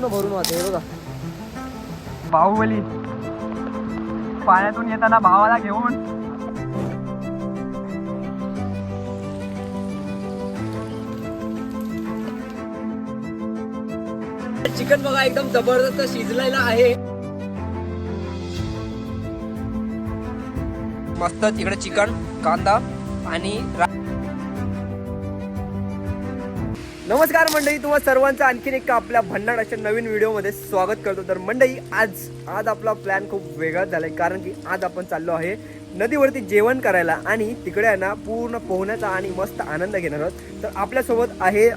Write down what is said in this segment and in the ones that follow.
पूर्ण भरून वाहते. हे बघा बाहुबली पाण्यातून येताना भावाला घेऊन चिकन बघा एकदम जबरदस्त शिजलेला आहे. मस्त तिकडे चिकन, कांदा आणि नमस्कार मंडळी, तुम्हा सर्वांचं आणखीन एक आपल्या भन्नाट अशा नवीन व्हिडिओमध्ये स्वागत करतो. तर मंडळी आज आपला प्लॅन खूप वेगळा झालाय, कारण की आज आपण चाललो आहे नदीवरती जेवण करायला आणि तिकडे आहे ना पूर्ण पोहण्याचा आणि मस्त आनंद घेणार आहोत. तर आपल्यासोबत आहे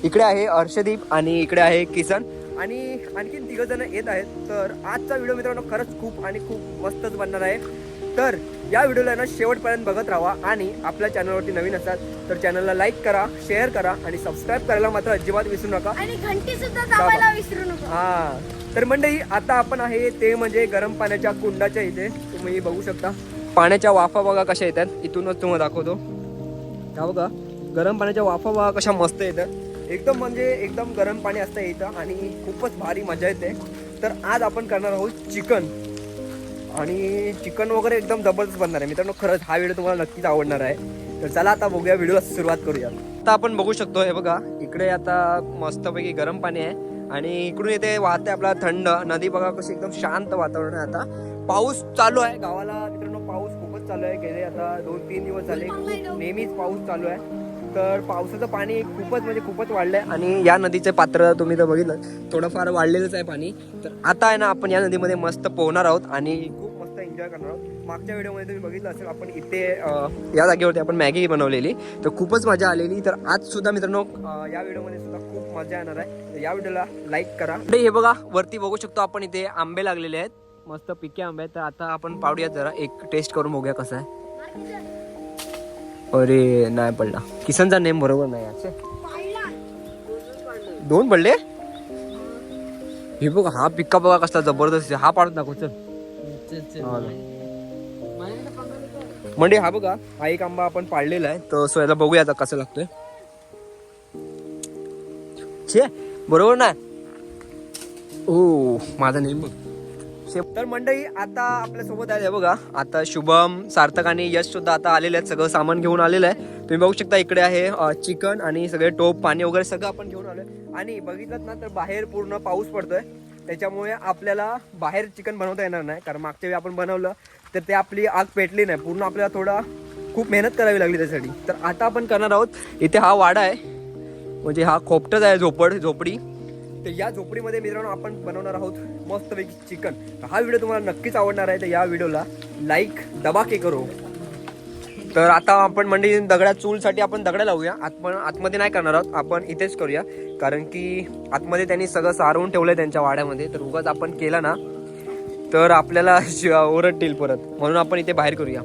इकडे आहे अर्षदीप आणि इकडे आहे किसन आणि आणखीन 3 जण येत आहेत. तर आजचा व्हिडिओ मित्रांनो खरंच खूप आणि खूप मस्तच बनणार आहे. तर या व्हिडिओला ना शेवटपर्यंत बघत राहा आणि आपल्या चॅनलवरती नवीन असाल तर चॅनलला लाईक करा, शेअर करा आणि सबस्क्राईब करायला मात्र अजिबात विसरू नका आणि घंटी सुद्धा दाबायला विसरू नका. हा तर मंडळी आता आपण आहे ते म्हणजे गरम पाण्याच्या कुंडाच्या इथे. तुम्ही बघू शकता पाण्याच्या वाफा बघा कशा येतात. इथूनच तुम्हाला दाखवतो. हा बघा गरम पाण्याच्या वाफा बघा कशा मस्त येतात. एकदम म्हणजे एकदम गरम पाणी असतं इथं आणि खूपच भारी मजा येते. तर आज आपण करणार आहोत चिकन आणि चिकन वगैरे एकदम जबरदस्त बनणार आहे मित्रांनो. खरंच हा व्हिडिओ तुम्हाला नक्कीच आवडणार आहे. तर चला आता बघूया, व्हिडिओला सुरुवात करूया. आता आपण बघू शकतो हे बघा इकडे आता मस्तपैकी गरम पाणी आहे आणि इकडून येते वाहते आपला थंड नदी. बघा कशी एकदम शांत वातावरण आहे. आता पाऊस चालू आहे गावाला मित्रांनो. पाऊस खूपच चालू आहे. गेले आता 2-3 दिवस झाले नेहमीच पाऊस चालू आहे. तर पावसाचं पाणी खूपच म्हणजे खूपच वाढलंय आणि या नदीचे पात्र तुम्ही तर बघितलं थोडंफार वाढलेलंच आहे पाणी. तर आता आहे ना आपण या नदीमध्ये मस्त पोहणार आहोत आणि खूप मस्त एन्जॉय करणार आहोत. मागच्या व्हिडिओमध्ये तुम्ही बघितलं असेल आपण इथे या जागेवरती आपण मॅगी बनवलेली, तर खूपच मजा आलेली. तर आज सुद्धा मित्रांनो या व्हिडिओमध्ये सुद्धा खूप मजा येणार आहे. तर या व्हिडिओला लाईक करा. हे बघा वरती बघू शकतो आपण इथे आंबे लागलेले आहेत, मस्त पिके आंबे आहेत. तर आता आपण पाडूयात जरा एक टेस्ट करून बघूया कसं आहे. अरे नाही पडला, किसनचा नेम बरोबर नाही. अच्छा 2 पडले. हे बघा हा पिक्का बघा कसला जबरदस्त. हा पाडून दाखव चल. म्हणजे हा बघा हा एक आंबा आपण पाडलेला आहे. तर सो याला बघूया आता कसं लागतोय. छे बरोबर ना. ओ माझा नेम बघ. तर मंडळी आता आपल्या सोबत आहे बघा. आता शुभम, सार्थक आणि यश सुद्धा आता आलेले आहेत. सगळं सामान घेऊन आलेलं आहे. तुम्ही बघू शकता इकडे आहे चिकन आणि सगळे टोप पाणी वगैरे सगळं आपण घेऊन आलोय. आणि बघितलं ना तर बाहेर पूर्ण पाऊस पडतोय, त्याच्यामुळे आपल्याला बाहेर चिकन बनवता येणार नाही. कारण मागच्या वेळी आपण बनवलं तर ते आपली आग पेटली नाही पूर्ण. आपल्याला थोडा खूप मेहनत करावी लागली त्यासाठी. तर आता आपण करणार आहोत इथे हा वाडा आहे, म्हणजे हा खोपटच आहे झोपडी. तर या झोपडीमध्ये मित्रांनो आपण बनवणार आहोत मस्तपैकी चिकन. हा व्हिडिओ तुम्हाला नक्कीच आवडणार आहे. तर या व्हिडिओला लाईक दबाके करो. तर आता आपण म्हणजे चूलसाठी आपण दगडा लावूया. आतमध्ये नाही करणार आहोत, आपण इथेच करूया. कारण की आतमध्ये त्यांनी सगळं सारवून ठेवलंय त्यांच्या वाड्यामध्ये. तर उगाच आपण केलं ना तर आपल्याला ओरडतील परत, म्हणून आपण इथे बाहेर करूया.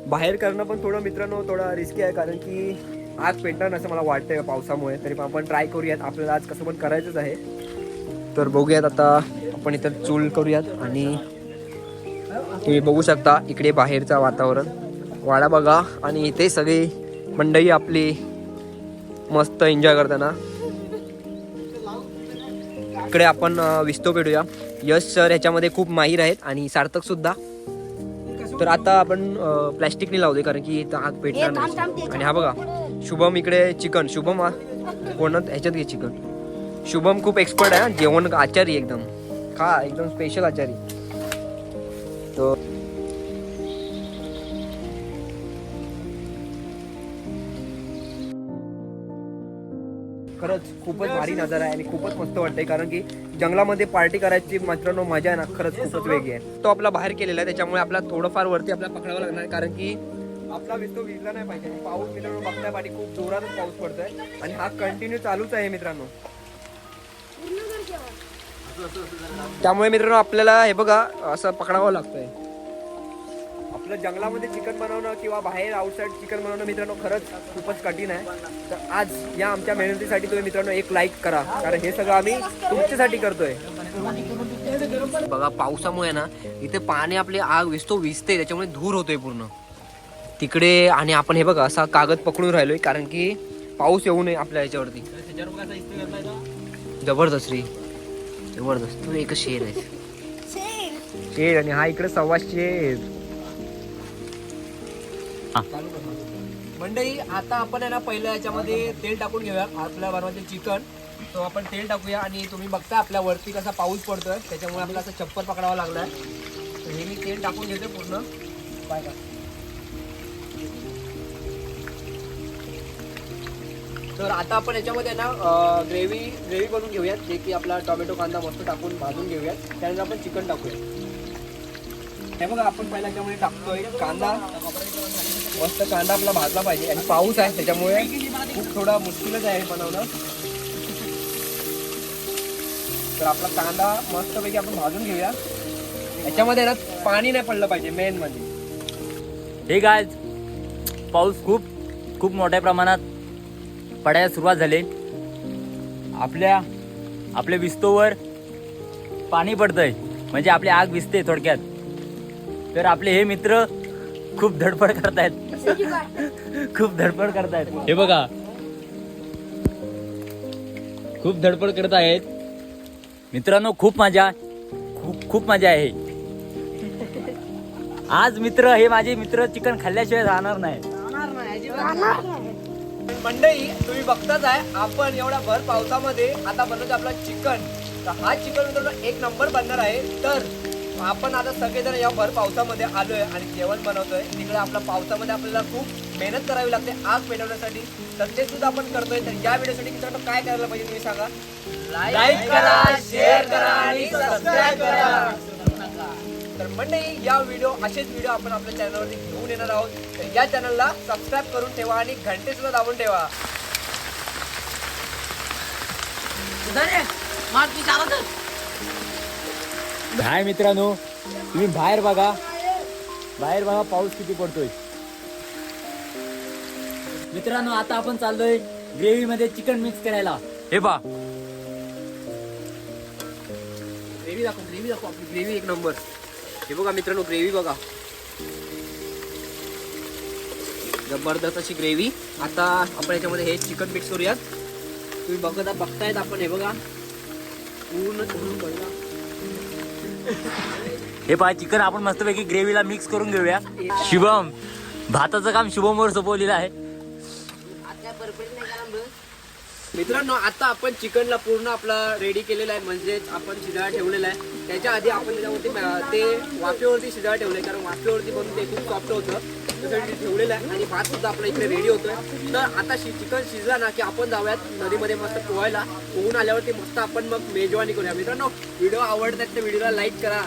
बाहेर करणं पण थोडं मित्रांनो थोडं रिस्की आहे, कारण की आग पेटणार नसं मला वाटतंय पावसामुळे. तरी पण आपण ट्राय करूयात, आपल्याला आज कसं पण करायचंच आहे. तर बघूयात आता आपण इथं चूल करूयात. आणि तुम्ही बघू शकता इकडे बाहेरचं वातावरण, वाडा बघा आणि इथे सगळी मंडळी आपली मस्त एन्जॉय करताना. इकडे आपण विस्तो पेटूया. यश सर ह्याच्यामध्ये खूप माहीर आहेत आणि सार्थक सुद्धा. तर आता आपण प्लॅस्टिकने लावतोय कारण की इथं आग पेटणार नाही. आणि हा बघा शुभम इकडे चिकन. शुभम कोणात ह्याच्यात घे चिकन. शुभम खूप एक्सपर्ट आहे जेवण, आचारी एकदम एकदम स्पेशल आचारी. तर खरंच खूपच भारी नजारा आहे आणि खूपच मस्त वाटतंय. कारण की जंगलामध्ये पार्टी करायची मित्रांनो मजा आहे ना खरंच खूपच वेगळी आहे. तो आपला बाहेर केलेला आहे, त्याच्यामुळे आपला थोडंफार वरती आपल्याला पकडावं लागणार, कारण की आपला विस्तो विजला नाही पाहिजे. पाऊस मित्रांनो बघताय पाणी खूप जोरातच पाऊस पडतोय आणि हा कंटिन्यू चालूच आहे मित्रांनो. त्यामुळे मित्रांनो आपल्याला हे बघा असं पकडावं लागतंय. आपलं जंगलामध्ये चिकन बनवणं किंवा बाहेर आउटसाईड चिकन बनवणं मित्रांनो खरंच खूपच कठीण आहे. तर आज या आमच्या मेहनतीसाठी तुम्ही मित्रांनो एक लाईक करा, कारण हे सगळं आम्ही तुमच्यासाठी करतोय. बघा पावसामुळे ना इथे पाणी आपली आग विजते, त्याच्यामुळे धूर होतोय पूर्ण तिकडे. आणि आपण हे बघा असा कागद पकडून राहिलोय कारण की पाऊस येऊ नये आपल्या ह्याच्यावरती. जबरदस्त रे, जबरदस्त. तू एकच शेर आहे, शेर. आणि हा इकडे सव्वा शेर. मंडळी आता आपण आहे ना पहिल्या याच्यामध्ये तेल टाकून घेऊया. आपल्या बनवायचे चिकन, तो आपण तेल टाकूया. आणि तुम्ही बघता आपल्या वरती कसा पाऊस पडतोय, त्याच्यामुळे आपल्याला असं चप्पल पकडावं लागलाय. तर हे मी तेल टाकून घेतोय पूर्ण. काय का तर आता आपण याच्यामध्ये ना ग्रेव्ही बनवून घेऊयात, जे की आपला टोमॅटो कांदा मस्त टाकून भाजून घेऊयात. त्यानंतर आपण चिकन टाकूया. हे बघा आपण पहिल्या याच्यामध्ये टाकतोय कांदा. मस्त कांदा आपला भाजला पाहिजे. आणि पाऊस आहे त्याच्यामुळे खूप थोडा मुश्किलच आहे बनवणं. तर आपला कांदा मस्तपैकी आपण भाजून घेऊया. याच्यामध्ये ना पाणी नाही पडलं पाहिजे मेन म्हणजे. हे गाय पाऊस खूप खूप मोठ्या प्रमाणात पडायला सुरुवात झाली. आपल्या विस्तोवर पाणी पडतंय, म्हणजे आपली आग विजते थोडक्यात. तर आपले हे मित्र खूप धडपड करतायत, खूप धडपड करतायत. हे बघा खूप धडपड करत आहेत मित्रांनो. खूप मजा आहे. आज मित्र हे माझे मित्र चिकन खाल्ल्याशिवाय राहणार नाही. मंडळी तुम्ही बघताच आहे आपण एवढ्या भर पावसामध्ये आता बनवतो आपला चिकन. तर हा चिकन मित्रांनो एक नंबर बनणार आहे. तर आपण आता सगळेजण या भर पावसामध्ये आलोय आणि जेवण बनवतोय. तिकडे आपल्या पावसामध्ये आपल्याला खूप मेहनत करावी लागते आग पेटवण्यासाठी. तर ते सुद्धा आपण करतोय. तर या व्हिडिओसाठी मित्रांनो काय करायला पाहिजे तुम्ही सांगा. लाईक करा, शेअर करा आणि सबस्क्राईब करा. तर मंडळी या असेच व्हिडिओ आपण आपल्या चॅनलवरती घेऊन येणार आहोत. तर या चॅनलला सबस्क्राईब करून ठेवा आणि घंटे सुद्धा दाबून ठेवा. काय मित्रांनो तुम्ही बाहेर बघा पाऊस किती पडतोय. मित्रांनो आता आपण चाललोय ग्रेव्ही मध्ये चिकन मिक्स करायला. हे पहा ग्रेव्ही दाखव आपली ग्रेव्ही एक नंबर. हे बघा मित्रांनो ग्रेव्ही बघा, जबरदस्त अशी ग्रेव्ही. आता आपण याच्यामध्ये हे चिकन मिक्स करूयात. तुम्ही बघतायत आपण. हे बघा पूर्ण हे पहा चिकन आपण मस्तपैकी ग्रेव्हीला मिक्स करून घेऊया. शुभम भाताचं काम शुभमवर सोपवलेलं आहे. मित्रांनो आता आपण चिकनला पूर्ण आपला रेडी केलेला आहे, म्हणजेच आपण शिजायला ठेवलेला आहे. त्याच्या आधी आपण त्याच्यावरती ते वाफेवरती शिजायला ठेवलंय, कारण वाफेवरती बनवून ते खूप सॉफ्ट होतं. त्यासाठी ठेवलेलं आहे. आणि भात सुद्धा आपला इकडे रेडी होतोय. तर आता चिकन शिजला ना की आपण जाऊयात नदीमध्ये मस्त पोहायला. पोहून आल्यावरती मस्त आपण मग मेजवानी करूया. मित्रांनो व्हिडिओ आवडतात तर व्हिडिओला लाईक करा.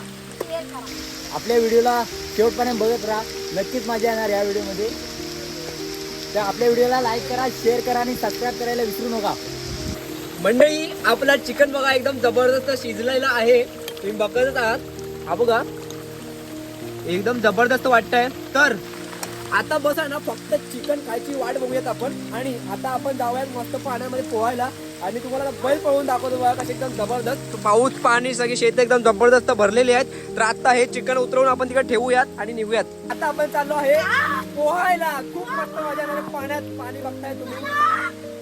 आपल्या व्हिडिओला शेवटपर्यंत बघत राहा, नक्कीच मजा येणार या व्हिडिओमध्ये. तर आपल्या व्हिडिओला लाईक करा, शेअर करा आणि सबस्क्राईब करायला विसरू नका. मंडळी आपला चिकन बघा एकदम जबरदस्त शिजलेला आहे. तुम्ही बघतच आहात. हा बघा एकदम जबरदस्त वाटतंय. तर आता बसा ना फक्त चिकन खायची वाट बघूयात आपण. आणि आता आपण जाऊयात मस्त पाण्यामध्ये पोहायला आणि तुम्हाला बैल पळवून दाखवतो बघा कसे एकदम जबरदस्त. पाऊस पाणी सगळी शेत एकदम जबरदस्त भरलेली आहेत. तर आता हे चिकन उतरवून आपण तिकडे ठेवूयात आणि निघूयात. आता आपण चाललो आहे पोहायला. खूप मस्त मजा येणार आहे पाण्यात. पाणी बघताय तुम्ही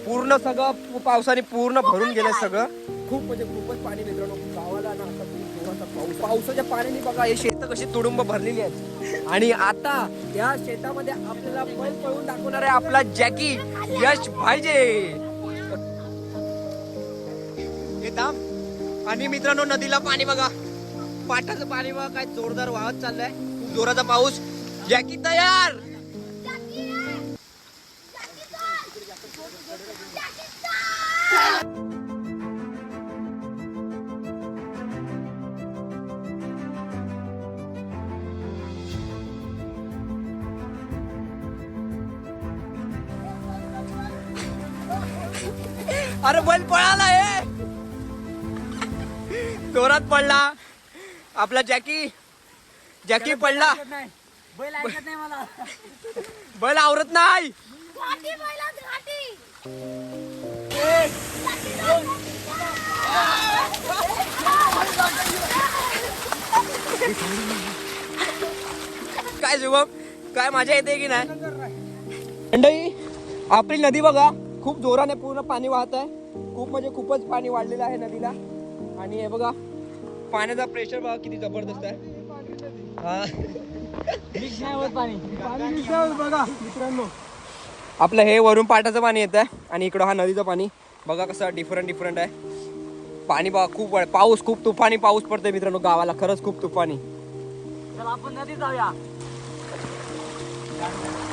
पूर्ण सगळं पावसाने पूर्ण भरून गेलं सगळं. खूप म्हणजे खूपच पाणी मित्रांनो. गावाला ना आता खूप जोराचा पाऊस. पावसाच्या पाण्याने बघा हे शेत कशी तुडुंब भरलेली आहेत. आणि आता या शेतामध्ये आपल्याला बैल पळवून दाखवणार आहे आपला जॅकी यश भाईजे. आणि मित्रांनो नदीला पाणी बघा, पाटाचं पाणी बघा काय जोरदार वाहत चाललंय. खूप जोराचा पाऊस. जॅकी तयार. अरे बैल पळाला आहे, जोरात पडला आपला जॅकी पडला. बैल ऐकत नाही मला. बैल आवरत नाही. काय शुभम काय मजा येते की नाही. मंडळी आपली नदी बघा खूप जोराने पूर्ण पाणी वाहत आहे. खूप म्हणजे खूपच पाणी वाढलेलं आहे नदीला. आणि हे बघा पाण्याचा प्रेशर बघा किती जबरदस्त आहे. हा बघा मित्रांनो, आपलं हे वरून पाटाचं पाणी येत आहे आणि इकडं हा नदीचं पाणी बघा कसं डिफरंट आहे. पाणी बघा खूप पाऊस खूप तुफानी पाऊस पडतोय मित्रांनो गावाला. खरंच खूप तुफानी. आपण नदीत जाऊया.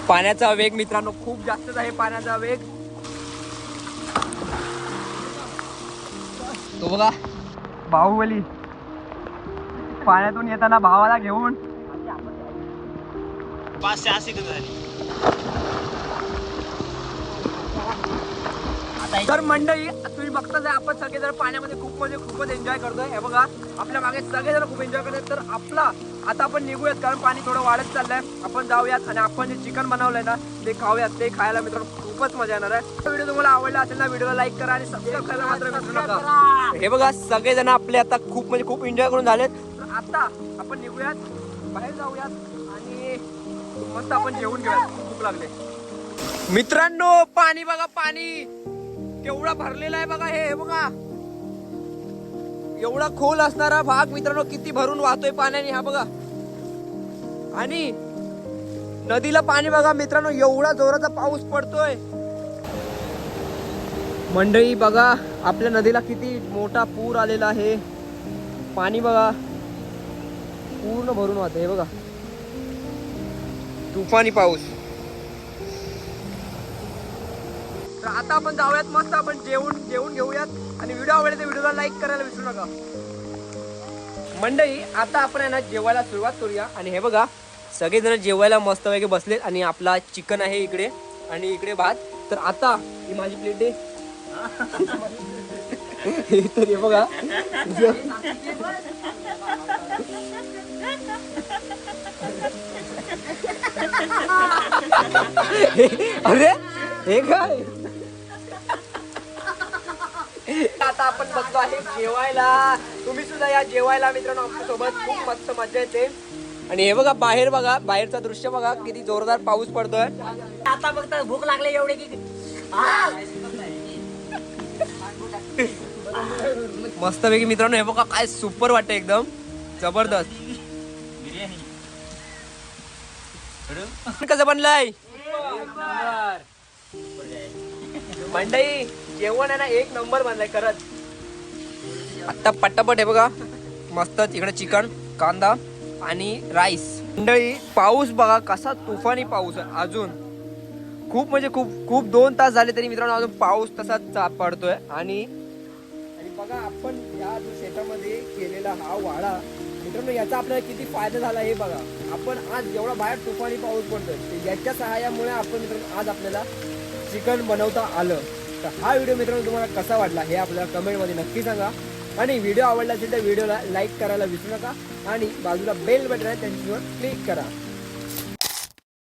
पाण्याचा वेग मित्रांनो खूप जास्तच आहे. पाण्याचा वेग तो बघा. बाहुबली पाण्यातून येताना भावाला घेऊन. तर मंडळी तुम्ही बघताच आहे आपण सगळेजण पाण्यामध्ये खूप म्हणजे खूपच एन्जॉय करतोय. हे बघा आपल्या मागे सगळेजण खूप एन्जॉय करतात. तर आपला आता आपण निघूयात कारण पाणी थोडं वाढत चाललंय. आपण जाऊयात आणि आपण जे चिकन बनवलंय ना ते खाऊयात. ते खायला मित्रांनो खूपच मजा येणार आहे. व्हिडिओ तुम्हाला आवडला असेल ना व्हिडिओला लाईक करा आणि सबस्क्राईब करायला मात्र विसरू नका. हे बघा सगळेजण आपले आता खूप म्हणजे खूप एन्जॉय करून झालेत. तर आता आपण निघूयात बाहेर जाऊयात आणि मस्त आपण जेवून घेऊयात. खूप भूक लागले मित्रांनो. पाणी बघा पाणी केवढा भरलेला आहे बघा. हे बघा एवढा खोल असणारा भाग मित्रांनो किती भरून वाहतोय पाण्याने. हा बघा आणि नदीला पाणी बघा मित्रांनो एवढा जोराचा पाऊस पडतोय. मंडळी बघा आपल्या नदीला किती मोठा पूर आलेला आहे. पाणी बघा पूर्ण भरून वाहतंय. हे बघा तुफानी पाऊस. तर आता आपण जाऊयात मस्त आपण जेवून घेऊयात आणि व्हिडिओ आवडले तर व्हिडिओला लाईक करायला विसरू नका. मंडळी आता आपण आहे ना जेवायला सुरुवात करूया. आणि हे बघा सगळेजण जेवायला मस्त वगैरे बसलेत आणि आपला चिकन आहे इकडे आणि इकडे भात. तर आता ही माझी प्लेट आहे. तर हे बघा अरे हे काय. आता आपण बसलो आहे जेवायला. तुम्ही सुद्धा या जेवायला मित्रांनो आमच्या सोबत. खूप मस्त मजा येते. आणि हे बघा बाहेर बघा बाहेरचा दृश्य बघा किती जोरदार पाऊस पडतोय. आता बघता भूक लागले एवढे की मस्त पैकी मित्रांनो हे बघा काय सुपर वाटतं एकदम जबरदस्त. बिर्याणी कसं बनलंय मंडई. जेवण आहे ना एक नंबर बनलाय खरंच. आता पटापट हे बघा मस्त तिकडे चिकन कांदा आणि राईस. मंडळी पाऊस बघा कसा तुफानी पाऊस आहे. अजून खूप म्हणजे खूप 2 तास झाले तरी मित्रांनो अजून पाऊस तसाच पडतोय. आणि बघा आपण या जो शेतामध्ये केलेला हा वाडा मित्रांनो याचा आपल्याला किती फायदा झाला हे बघा. आपण आज जेवढा बाहेर तुफानी पाऊस पडतोय याच्या सहाय्यामुळे आपण मित्रांनो आज आपल्याला चिकन बनवता आलं. तर हा व्हिडिओ मित्रांनो तुम्हाला कसा वाटला हे आपल्याला कमेंटमध्ये नक्की सांगा. आणि व्हिडिओ आवडला असेल तर व्हिडिओला लाईक करायला विसरू नका आणि बाजूला बेल बटन आहे त्यांच्यावर क्लिक करा.